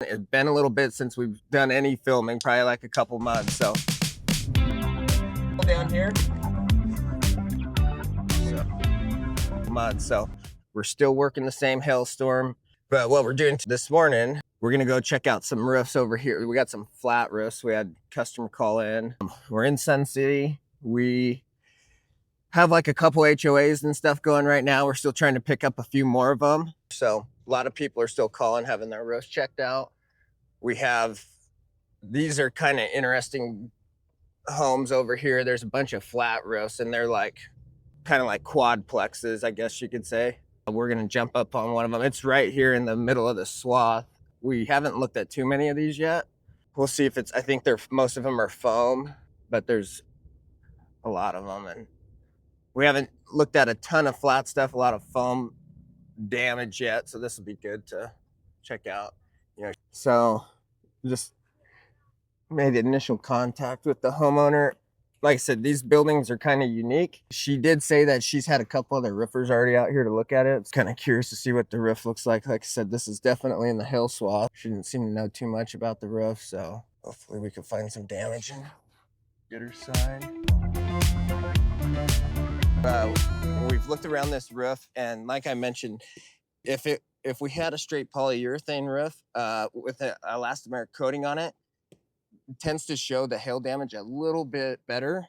It's been a little bit since we've done any filming, probably like a couple months. So down here, so we're still working the same hailstorm. But what we're doing this morning, we're gonna go check out some roofs over here. We got some flat roofs. We had a customer call in. We're in Sun City. We have like a couple HOAs and stuff going right now. We're still trying to pick up a few more of them. So a lot of people are still calling, having their roofs checked out. We have, these are kind of interesting homes over here. There's a bunch of flat roofs and they're like kind of like quadplexes, I guess you could say. We're gonna jump up on one of them. It's right here in the middle of the swath. We haven't looked at too many of these yet. We'll see if it's, I think most of them are foam, but there's a lot of them. And we haven't looked at a ton of flat stuff, a lot of foam damage yet. So this will be good to check out. So just made initial contact with the homeowner. Like I said, these buildings are kind of unique. She did say that she's had a couple other roofers already out here to look at it. It's kind of curious to see what the roof looks like. Like I said, this is definitely in the hail swath. She didn't seem to know too much about the roof, so hopefully we can find some damage and get her signed. We've looked around this roof, and like I mentioned, if we had a straight polyurethane roof with an elastomeric coating on it, tends to show the hail damage a little bit better.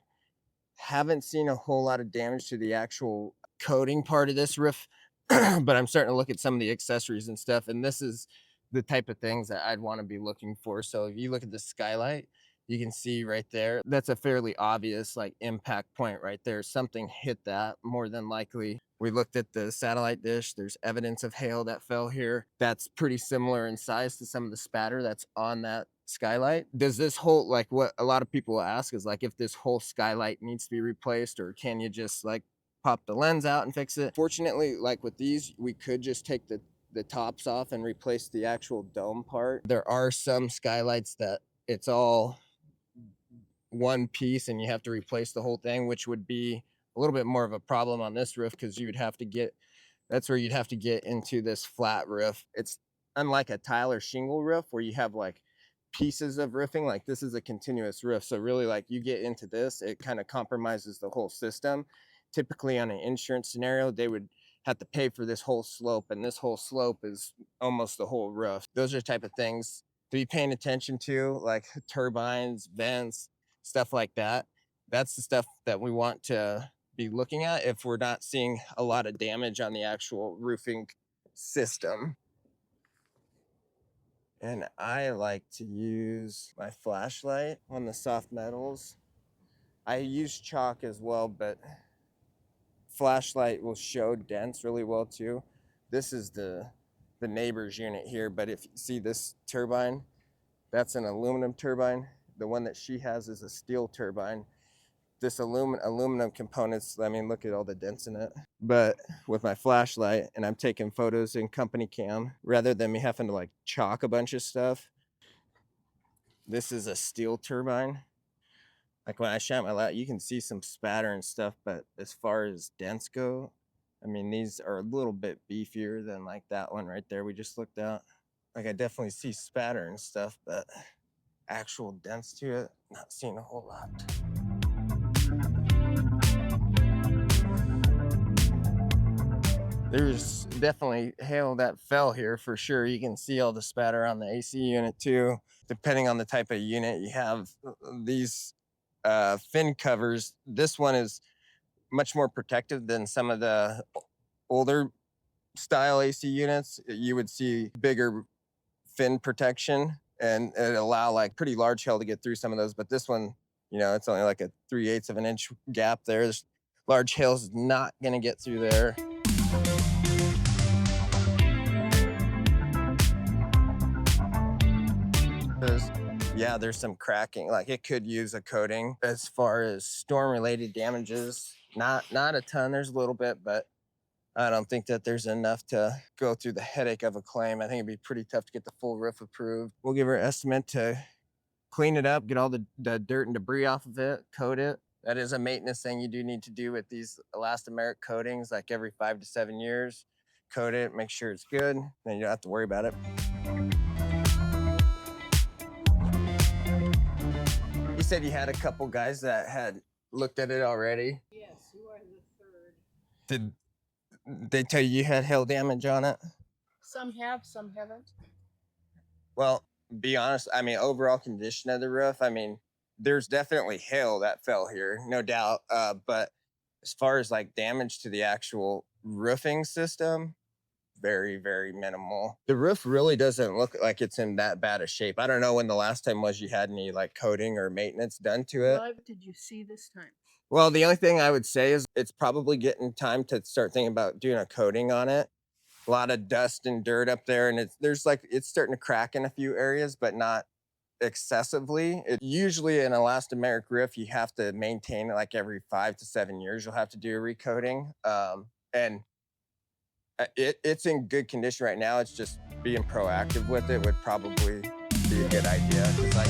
Haven't seen a whole lot of damage to the actual coating part of this roof, but I'm starting to look at some of the accessories and stuff, and this is the type of things that I'd want to be looking for. So if you look at the skylight, you can see right there, that's a fairly obvious like impact point right there. Something hit that more than likely. We looked at the satellite dish. There's evidence of hail that fell here. That's pretty similar in size to some of the spatter that's on that skylight. Does this whole, like what a lot of people will ask is like if this whole skylight needs to be replaced, or can you just like pop the lens out and fix it? Fortunately, like with these, we could just take the tops off and replace the actual dome part. There are some skylights that it's all one piece and you have to replace the whole thing, which would be a little bit more of a problem on this roof, because you would have to get, that's where you'd have to get into this flat roof. It's unlike a tile or shingle roof where you have like pieces of roofing. Like this is a continuous roof, so really like you get into this, it kind of compromises the whole system. Typically on an insurance scenario, they would have to pay for this whole slope, and this whole slope is almost the whole roof. Those are the type of things to be paying attention to, like turbines, vents, stuff like that. That's the stuff that we want to be looking at if we're not seeing a lot of damage on the actual roofing system. And I like to use my flashlight on the soft metals. I use chalk as well, but flashlight will show dents really well too. This is the neighbor's unit here, but if you see this turbine, that's an aluminum turbine. The one that she has is a steel turbine. This aluminum components, I mean, look at all the dents in it. But with my flashlight, and I'm taking photos in company cam, rather than me having to like chalk a bunch of stuff. This is a steel turbine. Like when I shine my light, you can see some spatter and stuff, but as far as dents go, I mean, these are a little bit beefier than like that one right there we just looked at. Like I definitely see spatter and stuff, but actual dents to it, not seeing a whole lot. There's definitely hail that fell here for sure. You can see all the spatter on the AC unit too. Depending on the type of unit you have, these fin covers, this one is much more protective than some of the older style AC units. You would see bigger fin protection, and it allow like pretty large hail to get through some of those. But this one, you know, it's only like a 3/8 of an inch gap there. This large hail is not going to get through there. Yeah, there's some cracking. Like it could use a coating. As far as storm related damages, not a ton. There's a little bit, but I don't think that there's enough to go through the headache of a claim. I think it'd be pretty tough to get the full roof approved. We'll give her an estimate to clean it up, get all the dirt and debris off of it, coat it. That is a maintenance thing you do need to do with these elastomeric coatings, like every 5 to 7 years. Coat it, make sure it's good, then you don't have to worry about it. said you had a couple guys that had looked at it already. Yes, you are the third. Did they tell you had hail damage on it? Some have, some haven't. Well, be honest. I mean, overall condition of the roof. I mean, there's definitely hail that fell here, no doubt. But as far as like damage to the actual roofing system, very, very minimal. The roof really doesn't look like it's in that bad a shape. I don't know when the last time was you had any like coating or maintenance done to it. What did you see this time? Well, the only thing I would say is it's probably getting time to start thinking about doing a coating on it. A lot of dust and dirt up there, and it's starting to crack in a few areas, but not excessively. It usually an elastomeric roof, you have to maintain it like every 5 to 7 years. You'll have to do a recoating, and it's in good condition right now. It's just being proactive with it would probably be a good idea. 'Cause, like,